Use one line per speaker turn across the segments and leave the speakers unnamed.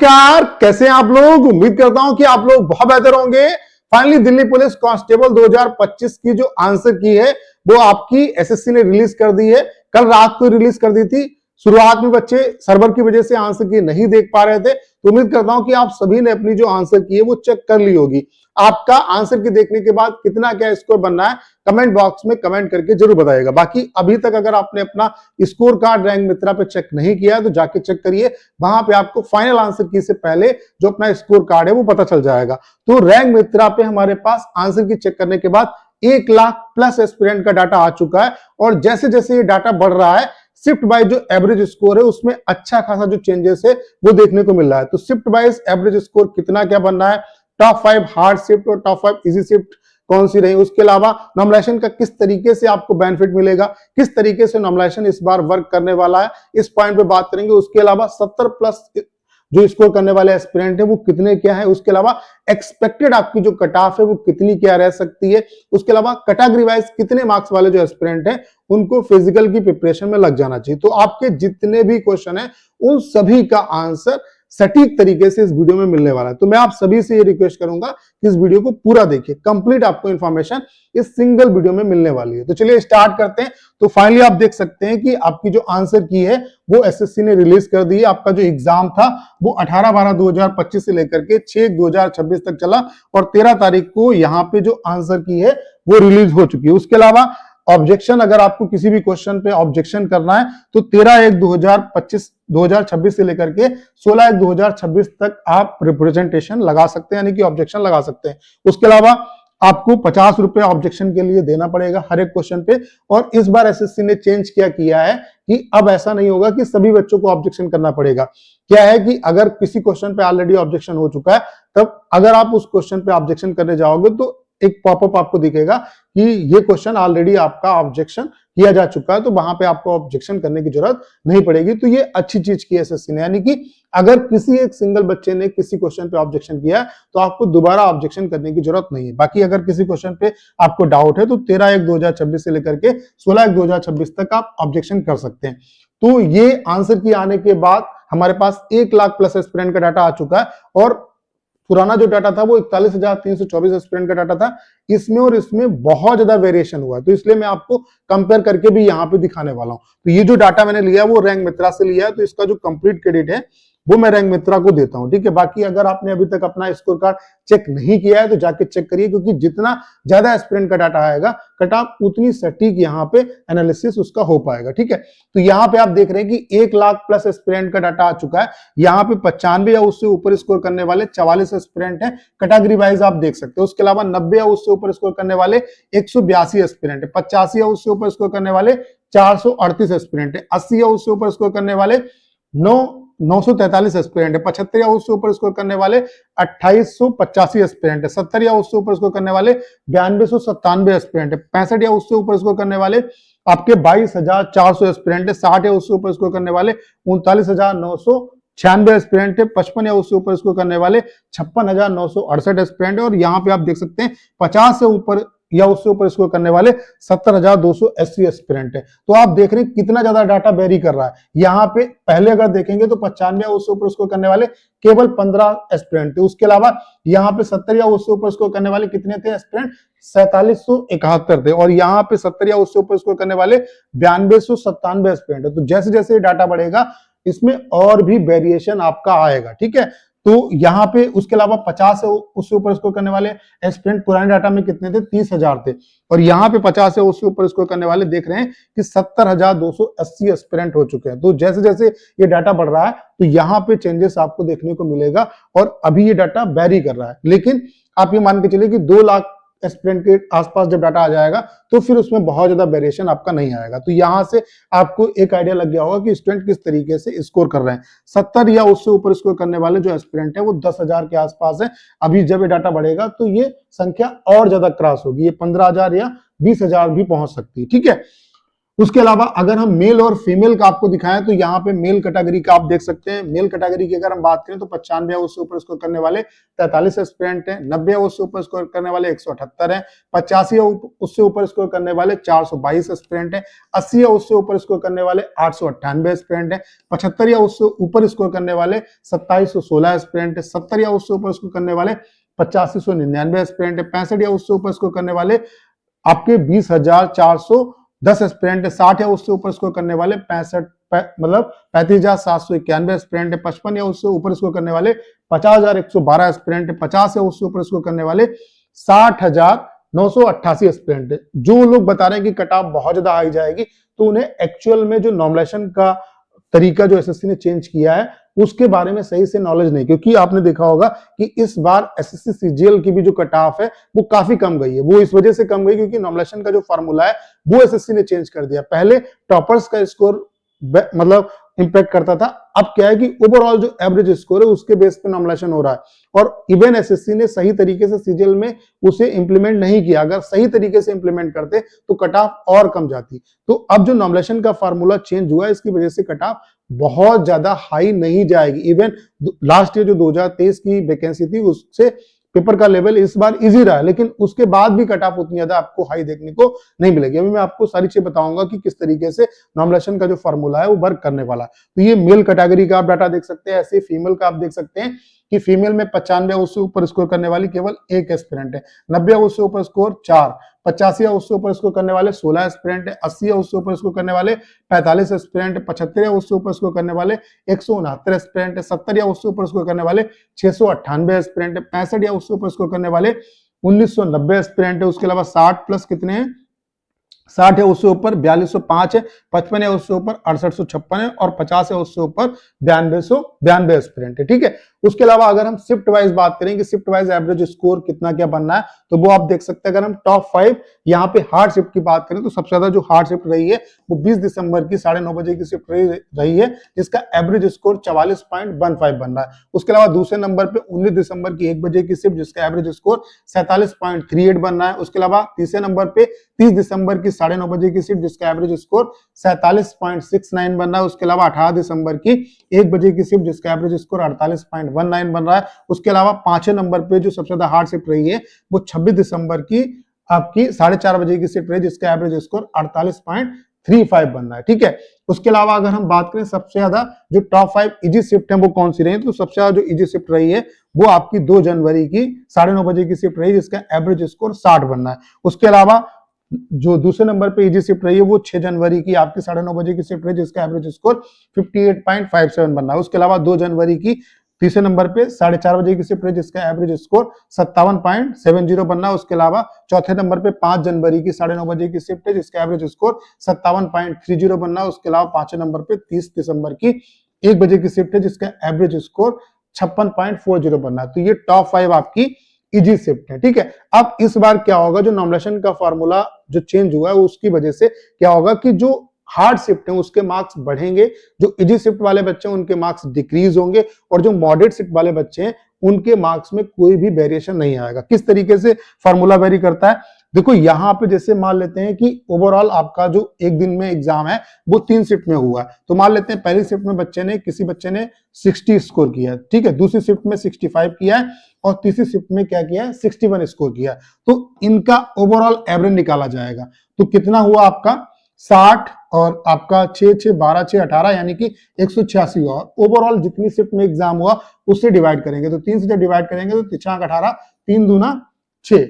नमस्कार, कैसे हैं आप लोग। उम्मीद करता हूं कि आप लोग बहुत बेहतर होंगे। फाइनली दिल्ली पुलिस कांस्टेबल 2025 की जो आंसर की है वो आपकी एसएससी ने रिलीज कर दी है। कल रात को रिलीज कर दी थी। शुरुआत में बच्चे सर्वर की वजह से आंसर की नहीं देख पा रहे थे, तो उम्मीद करता हूं कि आप सभी ने अपनी जो आंसर की है वो चेक कर ली होगी। आपका आंसर की देखने के बाद कितना क्या स्कोर बनना है कमेंट बॉक्स में कमेंट करके जरूर बताइएगा। बाकी अभी तक अगर आपने अपना स्कोर कार्ड रैंक मित्रा पे चेक नहीं किया है तो जाके चेक करिए। वहां पे आपको फाइनल आंसर की से पहले जो अपना स्कोर कार्ड है वो पता चल जाएगा। तो रैंक मित्रा पे हमारे पास आंसर की चेक करने के बाद 1 लाख प्लस एस्पिरेंट का डाटा आ चुका है और जैसे जैसे ये डाटा बढ़ रहा है शिफ्ट बाय जो एवरेज स्कोर है उसमें अच्छा खासा जो चेंजेस है वो देखने को मिल रहा है। तो शिफ्ट बाय एवरेज स्कोर कितना क्या बनना है, टॉप 5 हार्ड शिफ्ट और टॉप 5 इजी शिफ्ट कौन सी रही, उसके अलावा नॉर्मलाइजेशन का किस तरीके से आपको बेनिफिट मिलेगा, किस तरीके से नॉर्मलाइजेशन इस बार वर्क करने वाला है, इस पॉइंट पे बात करेंगे। उसके अलावा 70 प्लस जो स्कोर करने वाले एस्पिरेंट है वो कितने क्या है, उसके अलावा एक्सपेक्टेड आपकी जो कट ऑफ है वो कितनी क्या रह सकती है, उसके अलावा कैटेगरी वाइज कितने मार्क्स वाले जो एस्पिरेंट है उनको फिजिकल की प्रिपरेशन में लग जाना चाहिए। तो आपके जितने भी क्वेश्चन है उन सभी का आंसर सटीक तरीके से इस वीडियो में मिलने वाला है। तो मैं आप सभी से ये रिक्वेस्ट करूंगा कि इस वीडियो को पूरा देखिए, कंप्लीट आपको इंफॉर्मेशन इस सिंगल वीडियो में मिलने वाली है। तो चलिए स्टार्ट करते हैं। तो फाइनली आप देख सकते हैं कि आपकी जो आंसर की है वो एसएससी ने रिलीज कर दी है। आपका जो एग्जाम था वो 18/12/2025 से लेकर के 6/1/2026 तक चला और 13 तारीख को यहाँ पे जो आंसर की है वो रिलीज हो चुकी है। उसके अलावा ऑब्जेक्शन, अगर आपको किसी भी क्वेश्चन पे ऑब्जेक्शन करना है तो 13/1/2026 से लेकर के 16/1/2026 तक आप रिप्रेजेंटेशन लगा सकते हैं, यानी कि ऑब्जेक्शन लगा सकते हैं। उसके अलावा आपको 50 रुपए ऑब्जेक्शन के लिए देना पड़ेगा हर एक क्वेश्चन पे। और इस बार एसएससी ने चेंज क्या किया है कि अब ऐसा नहीं होगा कि सभी बच्चों को ऑब्जेक्शन करना पड़ेगा। क्या है कि अगर किसी क्वेश्चन पे ऑलरेडी ऑब्जेक्शन हो चुका है तब अगर आप उस क्वेश्चन पे ऑब्जेक्शन करने जाओगे तो एक पॉपअप आपको दिखेगा कि ये क्वेश्चन ऑलरेडी आपका ऑब्जेक्शन किया जा चुका है, तो वहां पे आपको ऑब्जेक्शन करने की जरूरत नहीं पड़ेगी। तो ये अच्छी चीज की एसएससी ने, यानी कि अगर किसी एक सिंगल बच्चे ने किसी क्वेश्चन पे ऑब्जेक्शन किया है तो आपको दोबारा ऑब्जेक्शन करने की जरूरत नहीं है। बाकी अगर किसी क्वेश्चन पे आपको डाउट है तो 13/1/2026 से लेकर के 16/1/2026 तक आप ऑब्जेक्शन कर सकते हैं। तो ये आंसर की आने के बाद हमारे पास 1 लाख प्लस एस्पिरेंट का डाटा आ चुका है और पुराना जो डाटा था वो 41,324 एस्पिरेंट का डाटा था। इसमें और इसमें बहुत ज्यादा वेरिएशन हुआ है, तो इसलिए मैं आपको कंपेयर करके भी यहाँ पे दिखाने वाला हूं। तो ये जो डाटा मैंने लिया वो रैंक मित्रा से लिया है, तो इसका जो कंप्लीट क्रेडिट है वो मैं रैंक मित्रा को देता हूं। ठीक है, बाकी अगर आपने अभी तक अपना स्कोर कार्ड चेक नहीं किया है तो जाके चेक करिए, क्योंकि जितना ज्यादा एस्पिरेंट का डाटा आएगा कट ऑफ उतनी सटीक यहाँ पे एनालिसिस उसका हो पाएगा। ठीक है, तो यहाँ पे आप देख रहे हैं कि 1 लाख प्लस एस्पिरेंट का डाटा आ चुका है। यहाँ पे 95 या उससे ऊपर स्कोर करने वाले 44 एस्पिरेंट है, कैटेगरी वाइज आप देख सकते हो। उसके अलावा 90 या उससे ऊपर स्कोर करने वाले 182 एस्पिरेंट है, 85 या उससे ऊपर स्कोर करने वाले 438 एस्पिरेंट है, 80 या उससे ऊपर स्कोर करने वाले 943 एस्पिरेंट है, 75 या उससे ऊपर स्कोर करने वाले 2885 एस्पिरेंट है, 70 या उससे ऊपर स्कोर करने वाले 9297 एस्पिरेंट है, 65 या उससे ऊपर स्कोर करने वाले आपके 22,400 एस्पिरेंट है, 60 या उससे ऊपर स्कोर करने वाले 39,996 एस्पिरेंट है, 55 या उससे ऊपर स्कोर करने वाले 56,968 एस्पिरेंट है और यहाँ पे आप देख सकते हैं 50 से ऊपर या उससे ऊपर स्कोर करने वाले 70,280 एस्पिरेंट है। तो आप देख रहे हैं कितना ज्यादा डाटा वेरी कर रहा है। यहाँ पे पहले अगर देखेंगे तो 95 या उससे ऊपर स्कोर करने वाले केवल 15 एस्पिरेंट थे। उसके अलावा यहाँ पे 70 या उससे ऊपर स्कोर करने वाले कितने थे एस्पिरेंट, 4771 थे और यहाँ पे 70 या उससे ऊपर स्कोर करने वाले 9297 एस्पिरेंट है। तो जैसे जैसे डाटा बढ़ेगा इसमें और भी वेरिएशन आपका आएगा। ठीक है, तो यहाँ पे उसके अलावा 50 से उससे ऊपर स्कोर करने वाले एस्पिरेंट पुराने डाटा में कितने थे, 30,000 थे और यहाँ पे 50 से उससे ऊपर स्कोर करने वाले देख रहे हैं कि 70,280 एस्पिरेंट हो चुके हैं। तो जैसे जैसे ये डाटा बढ़ रहा है तो यहाँ पे चेंजेस आपको देखने को मिलेगा और अभी ये डाटा वेरी कर रहा है। लेकिन आप ये मान के चलिए कि 2 लाख एस्पिरेंट के आसपास जब डाटा आ जाएगा तो फिर उसमें बहुत ज्यादा वेरिएशन आपका नहीं आएगा। तो यहां से आपको एक आइडिया लग गया होगा कि स्टूडेंट किस तरीके से स्कोर कर रहे हैं। 70 या उससे ऊपर स्कोर करने वाले जो एस्पिरेंट है वो 10,000 के आसपास है। अभी जब ये डाटा बढ़ेगा तो ये संख्या और ज्यादा क्रॉस होगी, ये 15,000 या 20,000 भी पहुंच सकती है। ठीक है, उसके अलावा अगर हम मेल और फीमेल का आपको दिखाएं तो यहाँ पे मेल कैटेगरी का आप देख सकते हैं। मेल कैटेगरी की अगर हम बात करें तो 95 या उससे ऊपर स्कोर करने वाले 43 एस्पिरेंट हैं, 90 या उससे ऊपर स्कोर करने वाले 178 हैं, 85 या उससे ऊपर स्कोर करने वाले 422 एस्पिरेंट हैं, 80 या उससे ऊपर स्कोर करने वाले 898 एस्पिरेंट हैं, 75 या उससे ऊपर स्कोर करने वाले 2716 एस्पिरेंट है, 70 या उससे ऊपर स्कोर करने वाले 8599 एस्पिरेंट है, 65 या उससे ऊपर स्कोर करने वाले आपके 20,410 एस्पिरेंट है, 60 या उससे ऊपर स्कोर करने वाले 35,791 एस्पिरेंट है, 55 या उससे ऊपर स्कोर करने वाले 50,112 एस्पिरेंट है, 50 या उससे ऊपर स्कोर करने वाले 60,988 एस्पिरेंट है। जो लोग बता रहे हैं कि कट ऑफ बहुत ज्यादा आई जाएगी, तो उन्हें एक्चुअल में जो नॉमिनेशन का तरीका जो एसएससी ने चेंज किया है उसके बारे में सही से नॉलेज नहीं, क्योंकि आपने देखा होगा कि इस बार एसएससी सीजीएल की भी जो कट ऑफ है वो काफी कम गई है। वो इस वजह से कम गई क्योंकि नॉमिनेशन का जो फार्मूला है वो एसएससी ने चेंज कर दिया। पहले टॉपर्स का स्कोर मतलब इंपैक्ट करता था, अब क्या है कि ओवरऑल जो एवरेज स्कोर है उसके बेस पे नॉमिनेशन हो रहा है, और इवन एसएससी ने सही तरीके से सीजीएल में उसे इंप्लीमेंट नहीं किया। अगर सही तरीके से इंप्लीमेंट करते तो कट ऑफ और कम जाती। तो अब जो नॉमिनेशन का फार्मूला चेंज हुआ है इसकी वजह से कट ऑफ बहुत ज्यादा हाई नहीं जाएगी। इवन लास्ट ईयर जो 2023 की वैकेंसी थी उससे पेपर का लेवल इस बार इजी रहा है, लेकिन उसके बाद भी कट ऑफ उतनी ज्यादा आपको हाई देखने को नहीं मिलेगी। अभी मैं आपको सारी चीज बताऊंगा कि किस तरीके से नॉमिनेशन का जो फॉर्मूला है वो वर्क करने वाला है। तो ये मेल कैटेगरी का आप डाटा देख सकते हैं, ऐसे फीमेल का आप देख सकते हैं कि फीमेल में 95 उससे ऊपर स्कोर करने वाली केवल एक एस्पिरेंट है, 90 उससे ऊपर स्कोर 4, 85 उससे ऊपर स्कोर करने वाले 16 एस्पिरेंट है, 80 उससे ऊपर स्कोर करने वाले 45 एस्पिरेंट है, 75 उससे ऊपर स्कोर करने वाले 169 एस्पिरेंट है, 70 उससे ऊपर स्कोर करने वाले 698 एस्पिरेंट है, 65 उससे ऊपर स्कोर करने वाले 1990 एस्पिरेंट है। उसके अलावा 60 प्लस कितने हैं, 60 है उससे ऊपर 4205 है, 55 है उससे ऊपर 6856 है, और 50 है उससे ऊपर 9292 एस्पिरेंट है। ठीक है। उसके अलावा अगर हम शिफ्ट वाइज बात करें कि शिफ्ट वाइज एवरेज स्कोर कितना क्या बनना है, तो वो आप देख सकते हैं। अगर हम टॉप 5 यहाँ पे हार्ड शिफ्ट की बात करें तो सबसे ज्यादा जो हार्ड शिफ्ट रही है वो 20 दिसंबर की 9:30 बजे की शिफ्ट रही है, जिसका एवरेज स्कोर 44.15 बन रहा है। उसके अलावा दूसरे नंबर पे 19 दिसंबर की 1 बजे की शिफ्ट, जिसका एवरेज स्कोर 47.38 बन रहा है। उसके अलावा तीसरे नंबर पे 30 दिसंबर की 9:30 बजे की शिफ्ट, जिसका एवरेज स्कोर 47.69 बन रहा है। उसके अलावा 18 दिसंबर की 1 बजे की शिफ्ट, जिसका एवरेज स्कोर 48.19 बन रहा है। उसके अलावा पांचवें नंबर पे जो सबसे ज्यादा हार्ड शिफ्ट रही है वो 26 दिसंबर की आपकी 4:30 बजे की शिफ्ट रही, जिसका एवरेज स्कोर 48.35 बन रहा है। ठीक है। उसके अलावा अगर हम बात करें सबसे ज्यादा जो टॉप 5 इजी शिफ्ट है वो कौन सी रही, तो सबसे ज्यादा जो इजी शिफ्ट रही है वो आपकी 2 जनवरी की 9:30 बजे की शिफ्ट रही, जिसका एवरेज स्कोर 60 बनना है। उसके अलावा जो दूसरे नंबर पे इजी शिफ्ट रही है वो 6 जनवरी की आपकी 9:30 बजे की शिफ्ट रही, जिसका एवरेज स्कोर 58.57 बनना है। उसके अलावा 2 जनवरी की तीसरे नंबर पे 4:30 बजे की शिफ्ट रही, जिसका एवरेज स्कोर 57.70 बनना है। उसके अलावा चौथे नंबर पे 5 जनवरी की 9:30 बजे की शिफ्ट है, जिसका एवरेज स्कोर 57.30 बनना है। उसके अलावा पांचवें नंबर पे 30 दिसंबर की 1 बजे की शिफ्ट है, जिसका एवरेज स्कोर 56.40 बनना है। तो ये टॉप 5 आपकी इजी शिफ्ट है। ठीक है। अब इस बार क्या होगा, जो नॉमिनेशन का फॉर्मूला जो चेंज हुआ है उसकी वजह से क्या होगा कि जो हार्ड शिफ्ट है उसके मार्क्स बढ़ेंगे, जो इजी शिफ्ट वाले बच्चे हैं उनके मार्क्स डिक्रीज होंगे, और जो मॉडरेट शिफ्ट वाले बच्चे हैं उनके मार्क्स में कोई भी वेरिएशन नहीं आएगा। किस तरीके से फॉर्मूला वेरी करता है, देखो यहाँ पे जैसे मान लेते हैं कि ओवरऑल आपका जो एक दिन में एग्जाम है वो 3 शिफ्ट में हुआ है, तो मान लेते हैं पहली शिफ्ट में किसी बच्चे ने 60 स्कोर किया है, ठीक है, दूसरी शिफ्ट में 65 किया है, और तीसरी शिफ्ट में क्या किया है 61 स्कोर किया है। तो इनका ओवरऑल एवरेज निकाला जाएगा। तो कितना हुआ आपका 60 और आपका 6 6 12 6 18 यानी कि 186 हुआ। ओवरऑल जितनी शिफ्ट में एग्जाम हुआ उससे डिवाइड करेंगे, तो 3 से जब डिवाइड करेंगे तो 3 18 3 दूना 6।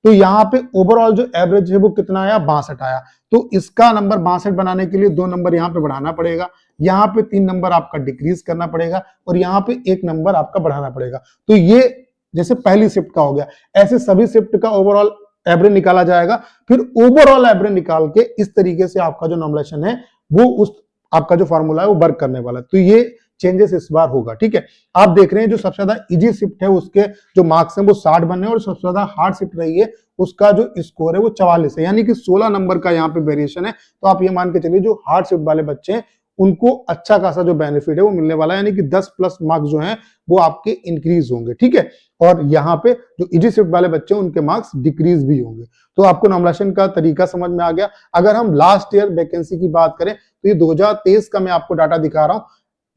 तो यहाँ पे ओवरऑल जो एवरेज है वो कितना आया 62 आया। तो इसका नंबर 62 बनाने के लिए 2 नंबर यहाँ पे बढ़ाना पड़ेगा, यहाँ पे 3 नंबर आपका डिक्रीज करना पड़ेगा, और यहाँ पे 1 नंबर आपका बढ़ाना पड़ेगा। तो ये जैसे पहली शिफ्ट का हो गया, ऐसे सभी शिफ्ट का ओवरऑल एवरेज निकाला जाएगा। फिर ओवरऑल एवरेज निकाल के इस तरीके से आपका जो नॉमिनेशन है वो उस आपका जो फॉर्मूला है वो वर्क करने वाला है। तो ये चेंजेस इस बार होगा। ठीक है। आप देख रहे हैं जो सबसे ज्यादा इजी शिफ्ट है उसके जो मार्क्स हैं वो 60 बने, और सबसे ज्यादा हार्ड शिफ्ट रही है उसका जो स्कोर है वो 44 है, यानी कि 16 नंबर का यहाँ पे वेरिएशन है। तो आप ये मान के चलिए जो हार्ड शिफ्ट वाले बच्चे हैं उनको अच्छा खासा जो बेनिफिट है वो मिलने वाला है, यानी कि 10 प्लस मार्क्स जो हैं वो आपके इंक्रीज होंगे, ठीक है। और यहाँ पे जो इजी शिफ्ट वाले बच्चे हैं उनके मार्क्स डिक्रीज भी होंगे। तो आपको नॉमिनेशन का तरीका समझ में आ गया। अगर हम लास्ट ईयर वैकेंसी की बात करें तो ये 2023 का मैं आपको डाटा दिखा रहा हूँ।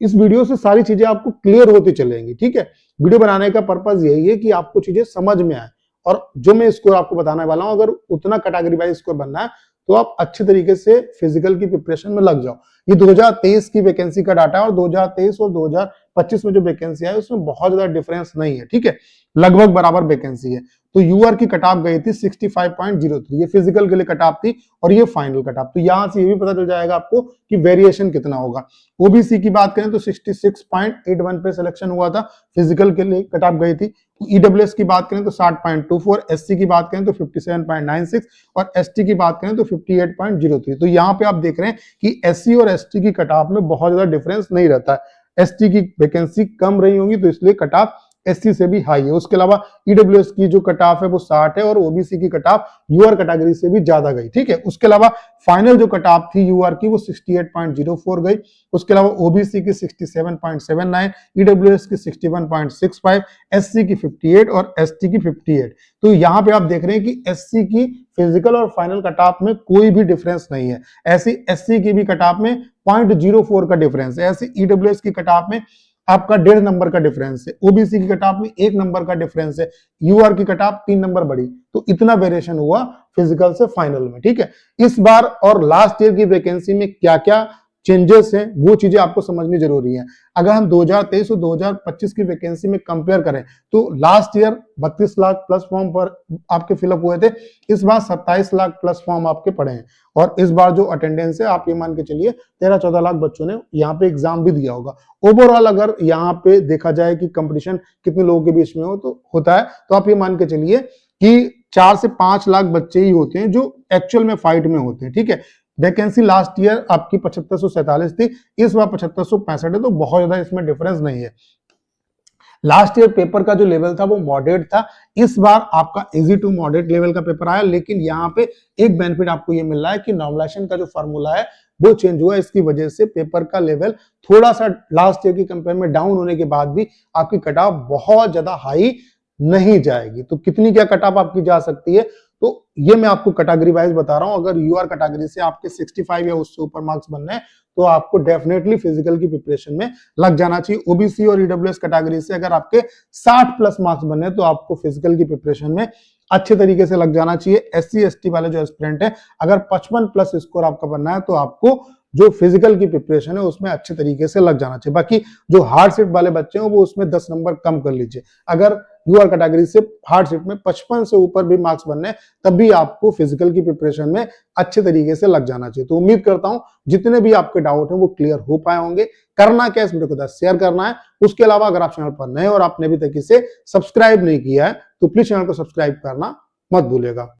इस वीडियो से सारी चीजें आपको क्लियर होती चलेंगी, ठीक है। वीडियो बनाने का पर्पज यही है कि आपको चीजें समझ में आए, और जो मैं स्कोर आपको बताने वाला हूं, अगर उतना कैटेगरी वाइज स्कोर बनना है तो आप अच्छे तरीके से फिजिकल की प्रिपरेशन में लग जाओ। ये 2023 की वैकेंसी का डाटा है, और 2023 और 2025 में जो वैकेंसी है उसमें बहुत ज्यादा डिफरेंस नहीं है, ठीक है, लगभग बराबर वैकेंसी है। तो यूआर की कट ऑफ गई थी 65.03, ये फिजिकल के लिए कट ऑफ थी, और ये फाइनल कट ऑफ। तो यहां से ये भी पता चल जाएगा आपको कि वेरिएशन कितना होगा। ओबीसी की बात करें तो 66.81 पे सिलेक्शन हुआ था, फिजिकल के लिए कट ऑफ गई थी। ईडब्ल्यूएस की बात करें तो 60.24, एससी की बात करें तो 57.96, और एसटी की बात करें तो 58.03। तो यहाँ पे आप देख रहे हैं कि एससी और एसटी की कट ऑफ में बहुत ज्यादा डिफरेंस नहीं रहता है। एसटी की वैकेंसी कम रही होंगी तो इसलिए कट ऑफ एससी से भी हाई है। उसके अलावा ईडब्ल्यूएस की जो कट ऑफ है वो 60 है, और ओबीसी की कट ऑफ यूआर कैटेगरी से भी ज्यादा गई, ठीक है। उसके अलावा फाइनल जो कट ऑफ थी यूआर की वो 68.04 गई। उसके अलावा ओबीसी की 67.79, ईडब्ल्यूएस की 61.65, एससी की 58 और एसटी की 58। तो यहाँ पे आप देख रहे हैं कि एससी की फिजिकल और फाइनल कट ऑफ में कोई भी डिफरेंस नहीं है। ऐसी एससी की भी कट ऑफ में 0.04 का डिफरेंस है। ऐसे ईडब्ल्यूएस की कट ऑफ में आपका 1.5 नंबर का डिफरेंस है। ओबीसी की कट ऑफ में 1 नंबर का डिफरेंस है। यूआर की कट ऑफ 3 नंबर बढ़ी। तो इतना वेरिएशन हुआ फिजिकल से फाइनल में, ठीक है। इस बार और लास्ट ईयर की वैकेंसी में क्या क्या चेंजेस हैं वो चीजें आपको समझनी जरूरी है। अगर हम 2023 और 2025 की वैकेंसी में कंपेयर करें तो last year 32 lakh plus form पर आपके फिलअप हुए थे, इस बार 27 लाख प्लस फॉर्म आपके पड़े हैं। और इस बार जो अटेंडेंस है आप ये मान के चलिए 13-14 लाख बच्चों ने यहाँ पे एग्जाम भी दिया होगा। ओवरऑल अगर यहाँ पे देखा जाए कि कंपटीशन कितने लोगों के बीच में होता है, तो आप ये मान के चलिए कि 4 से 5 लाख बच्चे ही होते हैं जो एक्चुअल में फाइट में होते हैं, ठीक है। वैकेंसी लास्ट ईयर आपकी 7547 थी, इस बार 7565 है, तो बहुत ज्यादा इसमें डिफरेंस नहीं है। लास्ट ईयर पेपर का जो लेवल था वो मॉडरेट था, इस बार आपका इजी टू मॉडरेट लेवल का पेपर आया। लेकिन यहाँ पे एक बेनिफिट आपको ये मिल रहा है कि नॉर्मलाइजेशन का जो फॉर्मूला है वो चेंज हुआ, इसकी वजह से पेपर का लेवल थोड़ा सा लास्ट ईयर की कंपेयर में डाउन होने के बाद भी आपकी कट ऑफ बहुत ज्यादा हाई नहीं जाएगी। तो कितनी क्या कट ऑफ आपकी जा सकती है, तो ये मैं आपको कैटेगरी वाइज बता रहा हूं। अगर यूआर कैटेगरी से आपके 65 या उससे ऊपर मार्क्स बनने हैं तो आपको डेफिनेटली फिजिकल की प्रिपरेशन में लग जाना चाहिए। ओबीसी और ईडब्ल्यूएस कैटेगरी से अगर आपके 60 प्लस मार्क्स बनने हैं तो आपको फिजिकल की प्रिपरेशन में अच्छे तरीके से लग जाना चाहिए। एससी एसटी वाले जो एस्पिरेंट है, अगर 55 प्लस स्कोर आपका बनना है तो आपको जो फिजिकल की प्रिपरेशन है उसमें अच्छे तरीके से लग जाना चाहिए। बाकी जो हार्ड शिफ्ट वाले बच्चे हैं वो उसमें 10 नंबर कम कर लीजिए। अगर यूआर कैटेगरी से हार्ड शिफ्ट में 55 से ऊपर भी मार्क्स बनने तब भी आपको फिजिकल की प्रिपरेशन में अच्छे तरीके से लग जाना चाहिए। तो उम्मीद करता हूं जितने भी आपके डाउट हैं वो क्लियर हो पाए होंगे। करना क्या, इस वीडियो को शेयर करना है। उसके अलावा अगर आप चैनल पर नए और आपने अभी तक इसे सब्सक्राइब नहीं किया है तो प्लीज चैनल को सब्सक्राइब करना मत भूलिएगा।